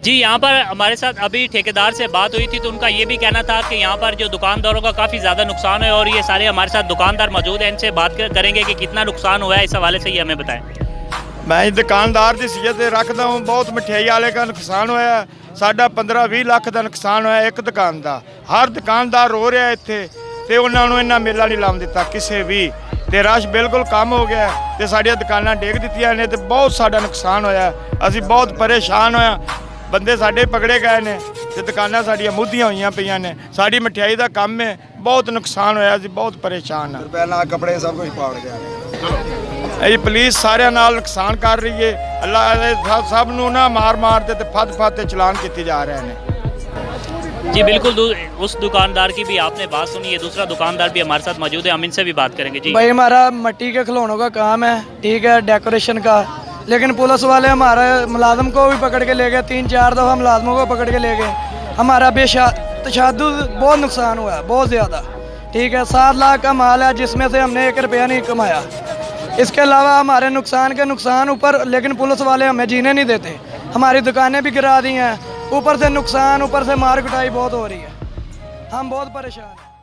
जी, यहाँ पर हमारे साथ अभी ठेकेदार से बात हुई थी तो उनका ये भी कहना था कि यहाँ पर जो दुकानदारों का काफ़ी ज़्यादा नुकसान है और ये सारे हमारे साथ दुकानदार मौजूद हैं, इनसे बात करेंगे कि कितना नुकसान हुआ है। इस हवाले से ही हमें बताएं। मैं दुकानदार की सीयत रखता हूँ। बहुत मिठाई वाले का नुकसान होया, साडा 15-20 लाख का नुकसान होया एक दुकान का। हर दुकानदार रो रहा इत्थे ते उन्होंने इन्ना मेला नहीं लाउण दिता किसी भी, ते रश बिल्कुल कम हो गया ते साडियां दुकानां डेग दित्तियां ने ते बहुत साडा नुकसान होया। असीं बहुत परेशान होया, बंदे साडे पकड़े गए ने ते दुकानां साडियां मुद्दियां होईयां पईयां ने। साडी मिठाई दा काम है, बहुत नुकसान होया, असीं बहुत परेशान हां। पहला कपड़े सब कुछ पाड़ गया। ये पुलिस सारे नाल नुकसान कर रही है। अल्लाह सब नूं ना मार मार ते फद फद ते चलान किए जा रहे हैं। जी बिल्कुल, उस दुकानदार की भी आपने बात सुनी है। दूसरा दुकानदार भी हमारे साथ मौजूद है, हम इनसे भी बात करेंगे। जी भाई, हमारा मिट्टी के खिलौनों का काम है, ठीक है, डेकोरेशन का, लेकिन पुलिस वाले हमारे मुलाजम को भी पकड़ के ले गए। 3-4 दफ़ा मुलाजमों को पकड़ के ले गए। हमारा तशद्दुद बहुत नुकसान हुआ है, बहुत ज़्यादा, ठीक है। 7 लाख का माल है जिसमें से हमने 1 रुपया नहीं कमाया। इसके अलावा हमारे नुकसान के नुकसान ऊपर, लेकिन पुलिस वाले हमें जीने नहीं देते। हमारी दुकानें भी गिरा दी हैं, ऊपर से नुकसान, ऊपर से मार कुटाई बहुत हो रही है। हम बहुत परेशान हैं।